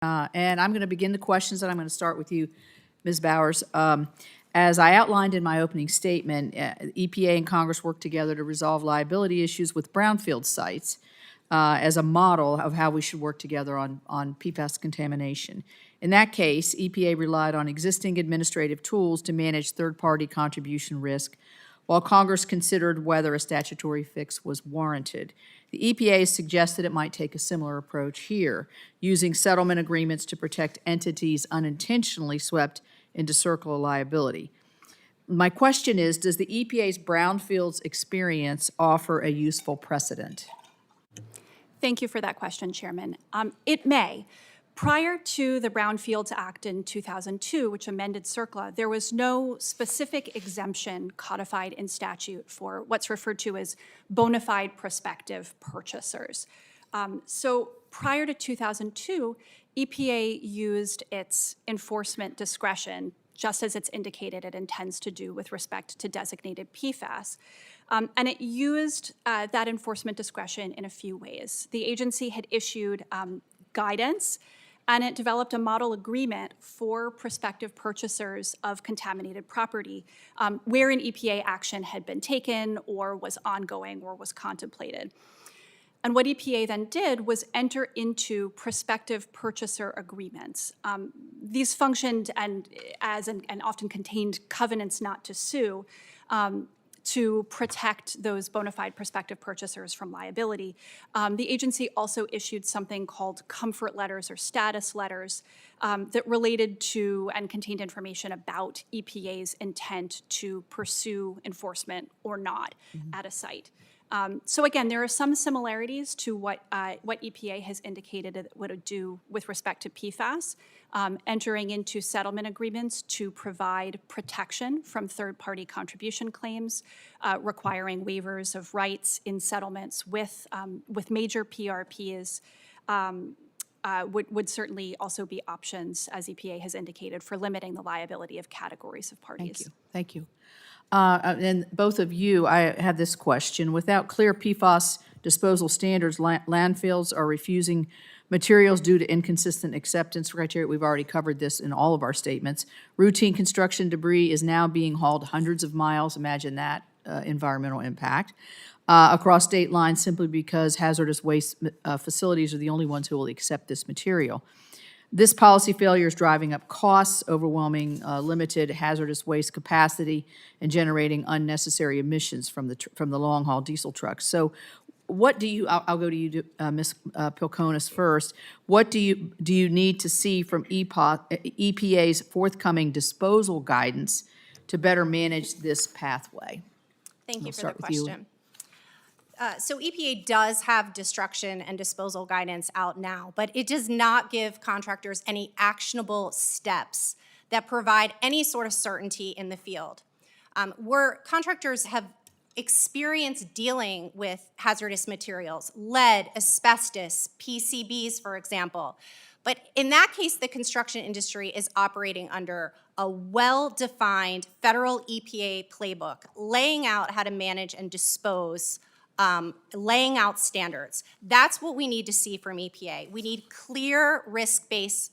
And I'm going to begin the questions, and I'm going to start with you, Ms. Bowers. As I outlined in my opening statement, EPA and Congress worked together to resolve liability issues with brownfield sites as a model of how we should work together on PFAS contamination. In that case, EPA relied on existing administrative tools to manage third-party contribution risk, while Congress considered whether a statutory fix was warranted. The EPA suggested it might take a similar approach here, using settlement agreements to protect entities unintentionally swept into circle of liability. My question is, does the EPA's brownfields experience offer a useful precedent? Thank you for that question, Chairman. It may. Prior to the Brownfields Act in 2002, which amended CERCLA, there was no specific exemption codified in statute for what's referred to as bona fide prospective purchasers. So prior to 2002, EPA used its enforcement discretion, just as it's indicated it intends to do with respect to designated PFAS. And it used that enforcement discretion in a few ways. The agency had issued guidance, and it developed a model agreement for prospective purchasers of contaminated property where an EPA action had been taken or was ongoing or was contemplated. And what EPA then did was enter into prospective purchaser agreements. These functioned and often contained covenants not to sue to protect those bona fide prospective purchasers from liability. The agency also issued something called comfort letters or status letters that related to and contained information about EPA's intent to pursue enforcement or not at a site. So again, there are some similarities to what EPA has indicated it would do with respect to PFAS, entering into settlement agreements to provide protection from third-party contribution claims, requiring waivers of rights in settlements with major PRPs. Would certainly also be options, as EPA has indicated, for limiting the liability of categories of parties. Thank you. And both of you, I have this question. Without clear PFAS disposal standards, landfills are refusing materials due to inconsistent acceptance criteria. We've already covered this in all of our statements. Routine construction debris is now being hauled hundreds of miles. Imagine that environmental impact. Across state lines simply because hazardous waste facilities are the only ones who will accept this material. This policy failure is driving up costs, overwhelming limited hazardous waste capacity, and generating unnecessary emissions from the long-haul diesel trucks. So what do you, I'll go to you, Ms. Pilconis first. What do you need to see from EPA's forthcoming disposal guidance to better manage this pathway? Thank you for the question. So EPA does have destruction and disposal guidance out now, but it does not give contractors any actionable steps that provide any sort of certainty in the field. Where contractors have experience dealing with hazardous materials, lead, asbestos, PCBs, for example. But in that case, the construction industry is operating under a well-defined federal EPA playbook, laying out how to manage and dispose, laying out standards. That's what we need to see from EPA. We need clear risk-based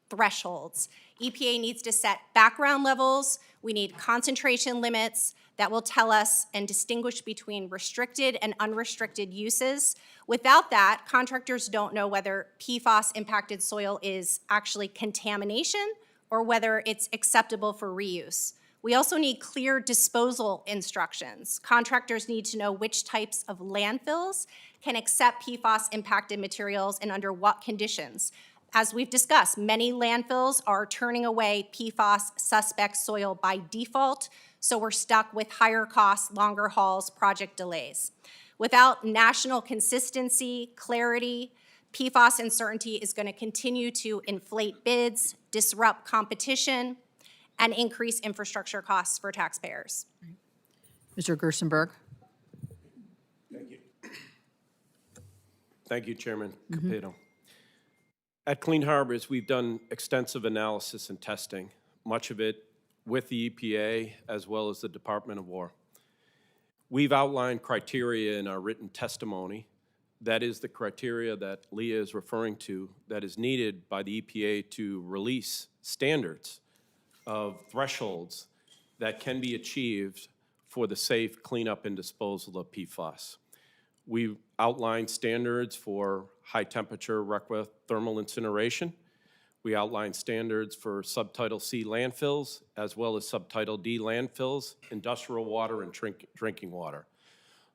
thresholds. EPA needs to set background levels. We need concentration limits that will tell us and distinguish between restricted and unrestricted uses. Without that, contractors don't know whether PFAS impacted soil is actually contamination or whether it's acceptable for reuse. We also need clear disposal instructions. Contractors need to know which types of landfills can accept PFAS impacted materials and under what conditions. As we've discussed, many landfills are turning away PFAS suspect soil by default, so we're stuck with higher costs, longer hauls, project delays. Without national consistency, clarity, PFAS uncertainty is going to continue to inflate bids, disrupt competition, and increase infrastructure costs for taxpayers. Mr. Gerstenberg. Thank you. Thank you, Chairman Capito. At Clean Harbors, we've done extensive analysis and testing, much of it with the EPA as well as the Department of War. We've outlined criteria in our written testimony that is the criteria that Leah is referring to that is needed by the EPA to release standards of thresholds that can be achieved for the safe cleanup and disposal of PFAS. We've outlined standards for high-temperature RCRA thermal incineration. We outlined standards for Subtitle C landfills, as well as Subtitle D landfills, industrial water, and drinking water.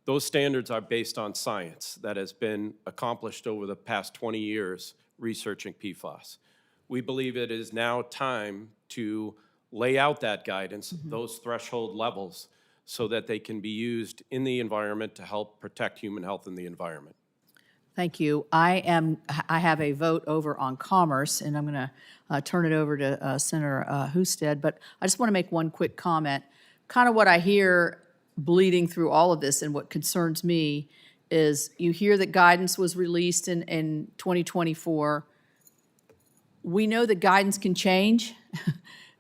Those standards are based on science that has been accomplished over the past 20 years researching PFAS. We believe it is now time to lay out that guidance, those threshold levels, so that they can be used in the environment to help protect human health in the environment. Thank you. I have a vote over on commerce, and I'm going to turn it over to Senator Husted, but I just want to make one quick comment. Kind of what I hear bleeding through all of this and what concerns me is you hear that guidance was released in 2024. We know that guidance can change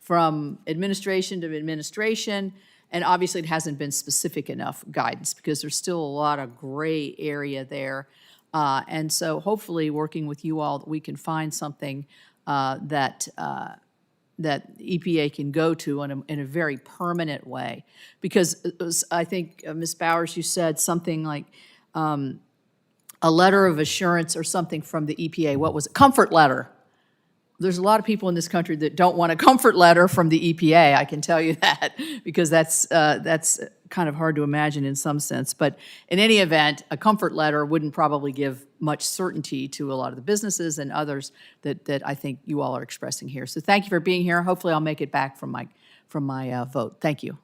from administration to administration, and obviously it hasn't been specific enough guidance because there's still a lot of gray area there. And so hopefully working with you all, we can find something that EPA can go to in a very permanent way. Because it was, I think, Ms. Bowers, you said something like a letter of assurance or something from the EPA. What was it? Comfort letter. There's a lot of people in this country that don't want a comfort letter from the EPA, I can tell you that, because that's kind of hard to imagine in some sense. But in any event, a comfort letter wouldn't probably give much certainty to a lot of the businesses and others that I think you all are expressing here. So thank you for being here. Hopefully I'll make it back from my vote. Thank you.